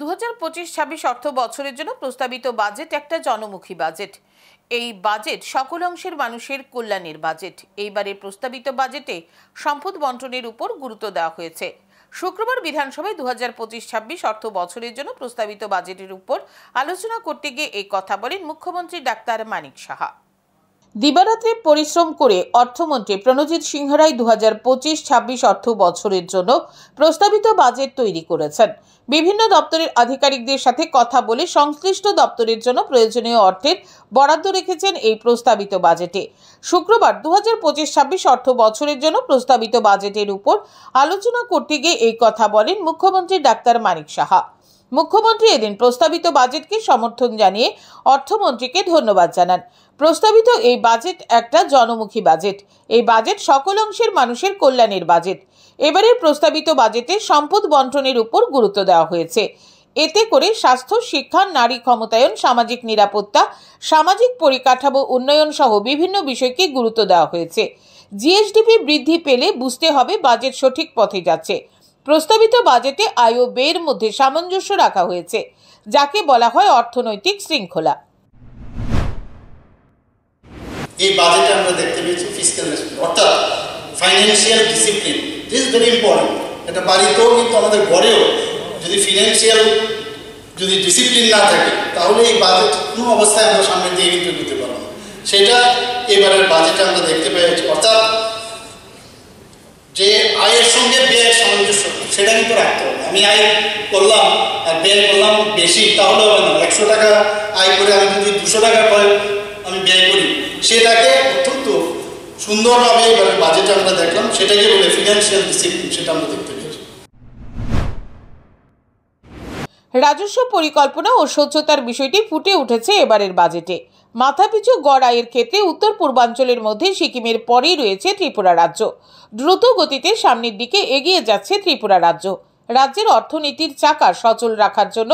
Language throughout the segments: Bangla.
2025-26 অর্থ বছরের জন্য প্রস্তাবিত বাজেট একটা জনমুখী বাজেট। এই বাজেট সকল অংশের মানুষের কল্যাণের বাজেট। এইবারের প্রস্তাবিত বাজেটে সম্পদ বন্টনের উপর গুরুত্ব দেওয়া হয়েছে। শুক্রবার বিধানসভায় 2025-26 অর্থ বছরের জন্য প্রস্তাবিত বাজেটের উপর আলোচনা করতে গিয়ে এই কথা বলেন মুখ্যমন্ত্রী ডাক্তার মানিক সাহা। দিবারাত্রি পরিশ্রম করে অর্থমন্ত্রী প্রণজিৎ সিংহ রায় 2025-26 অর্থ বছরের জন্য প্রস্তাবিত বাজেট তৈরি করেছেন। বিভিন্ন দপ্তরের আধিকারিকদের সাথে কথা বলে সংশ্লিষ্ট দপ্তরের জন্য প্রয়োজনীয় অর্থের বরাদ্দ রেখেছেন এই প্রস্তাবিত বাজেটে। শুক্রবার 2025-26 অর্থ বছরের জন্য প্রস্তাবিত বাজেটের উপর আলোচনা করতে গিয়ে এই কথা বলেন মুখ্যমন্ত্রী ডাক্তার মানিক সাহা। মুখ্যমন্ত্রী এদিন প্রস্তাবিত বাজেটকে সমর্থন জানিয়ে অর্থমন্ত্রীকে ধন্যবাদ জানান। প্রস্তাবিত এই বাজেট একটা জনমুখী বাজেট। এই বাজেট সকল অংশের মানুষের কল্যাণের বাজেট। এবারের প্রস্তাবিত বাজেটে সম্পদ বন্টনের উপর গুরুত্ব দেওয়া হয়েছে। এতে করে স্বাস্থ্য, শিক্ষা, নারী ক্ষমতায়ন, সামাজিক নিরাপত্তা, সামাজিক পরিকাঠামো উন্নয়ন সহ বিভিন্ন বিষয়কে গুরুত্ব দেওয়া হয়েছে। জিএসডিপি বৃদ্ধি পেলে বুঝতে হবে বাজেট সঠিক পথে যাচ্ছে। প্রস্তাবিত বাজেটে আয় ও ব্যয়ের মধ্যে সামঞ্জস্য রাখা হয়েছে, যাকে বলা হয় অর্থনৈতিক শৃঙ্খলা। এই বাজেটে আমরা দেখতে পেয়েছি ফিসক্যাল রেসপন্স, অর্থাৎ financial discipline. This is very important. এটা বাড়িতেও কিন্তু আমাদের ঘরেও যদি ফিনান্সিয়াল ডিসিপ্লিন না থাকে তাহলে এই বাজেট কোনো অবস্থায় আমরা সামনে দিয়ে কিন্তু দিতে পারবো না। সেটা এবারের বাজেটে আমরা দেখতে পেয়েছি, অর্থাৎ যে আয়ের সঙ্গে ব্যয়ের সামঞ্জস্য সেটা কিন্তু রাখতে হবে। আমি আয় করলাম আর ব্যয় করলাম বেশি, তাহলে হবে না। 100 টাকা আয় করে আমি যদি 200 টাকা করে আমি ব্যয় করি, সেটাকে অত্যন্ত সুন্দরভাবে এবারে বাজেটে আমরা দেখলাম। সেটাকে বলে ফিনান্সিয়াল ডিসিপ্লিন, সেটা আমরা দেখতে পেয়েছি। রাজস্ব পরিকল্পনা ও স্বচ্ছতার বিষয়টি ফুটে উঠেছে এবারের বাজেটে। মাথাপিছু গড় আয়ের ক্ষেত্রে উত্তর পূর্বাঞ্চলের মধ্যে সিকিমের পরেই রয়েছে ত্রিপুরা রাজ্য। দ্রুত গতিতে সামনের দিকে এগিয়ে যাচ্ছে ত্রিপুরা রাজ্য। রাজ্যের অর্থনীতির চাকা সচল রাখার জন্য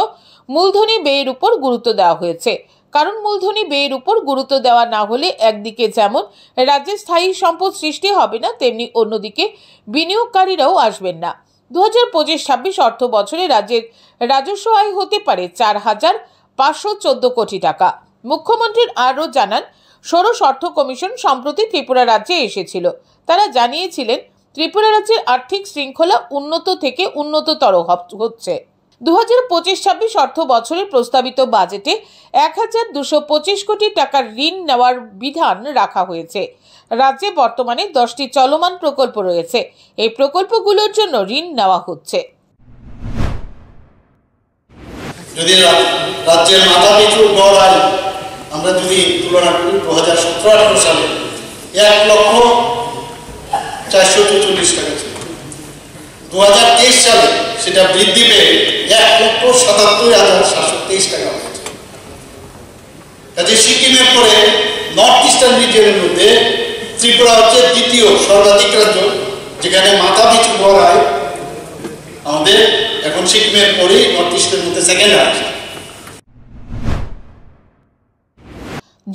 মূলধনী ব্যয়ের উপর গুরুত্ব দেওয়া হয়েছে। কারণ মূলধনী ব্যয়ের উপর গুরুত্ব দেওয়া না হলে একদিকে যেমন রাজ্যে স্থায়ী সম্পদ সৃষ্টি হবে না, তেমনি অন্যদিকে বিনিয়োগকারীরাও আসবেন না। 2025-26 অর্থ বছরে রাজ্যের রাজস্ব আয় হতে পারে 4,514 কোটি টাকা। মুখ্যমন্ত্রীর আরও জানান, ষোড়শ অর্থ কমিশন সম্প্রতি ত্রিপুরা রাজ্যে এসেছিল। তারা জানিয়েছিলেন ত্রিপুরা রাজ্যের আর্থিক শৃঙ্খলা উন্নত থেকে উন্নততর হচ্ছে। 2025-26 অর্থ বছরের প্রস্তাবিত বাজেটে 1,225 কোটি টাকার ঋণ নেওয়ার বিধান রাখা হয়েছে। রাজ্যে বর্তমানে 10টি চলমান প্রকল্প রয়েছে। এই প্রকল্পগুলোর জন্য ঋণ নেওয়া হচ্ছে। যদি রাজ্যের মাথাপিছু গড় আয় আমরা যদি তুলনা করি 2017-18 সালে 1,444,000 টাকা ছিল। 2023 সালে সেটা বৃদ্ধি পেয়ে 1,77,723 টাকা হয়েছে। কাজে সিকিমের পরে নর্থ ইস্টার্ন রিজিয়নের মধ্যে ত্রিপুরা হচ্ছে দ্বিতীয় সর্বাধিক রাজ্য, যেখানে মাথাপিছু গড় আয় আমাদের এখন সিকিমের পরেই নর্থ ইস্টের মধ্যে সেকেন্ড রাজ্য।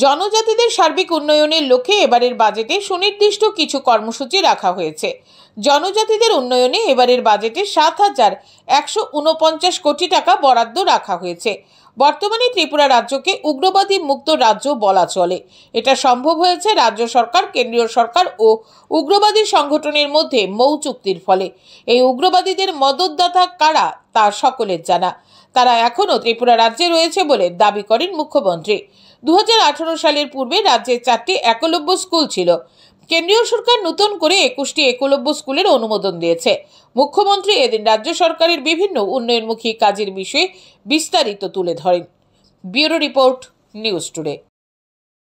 জনজাতিদের সার্বিক উন্নয়নের লক্ষ্যে এবারের বাজেটে সুনির্দিষ্ট কিছু কর্মসূচি রাখা হয়েছে। জনজাতিদের উন্নয়নে এবারের বাজেটে 7,149 কোটি টাকা বরাদ্দ রাখা হয়েছে। বর্তমানে ত্রিপুরা রাজ্যকে উগ্রবাদী মুক্ত রাজ্য বলা চলে। এটা সম্ভব হয়েছে রাজ্য সরকার, কেন্দ্রীয় সরকার ও উগ্রবাদী সংগঠনের মধ্যে মৌ চুক্তির ফলে। এই উগ্রবাদীদের মদতদাতা কারা তা সকলের জানা। তারা এখনও ত্রিপুরা রাজ্যে রয়েছে বলে দাবি করেন মুখ্যমন্ত্রী। 2018 সালের পূর্বে রাজ্যে 4টি একলব্য স্কুল ছিল। কেন্দ্রীয় সরকার নতুন করে 21টি একলব্য স্কুলের অনুমোদন দিয়েছে। মুখ্যমন্ত্রী এদিন রাজ্য সরকারের বিভিন্ন উন্নয়নমুখী কাজের বিষয়ে বিস্তারিত তুলে ধরেন। Bureau report, news today.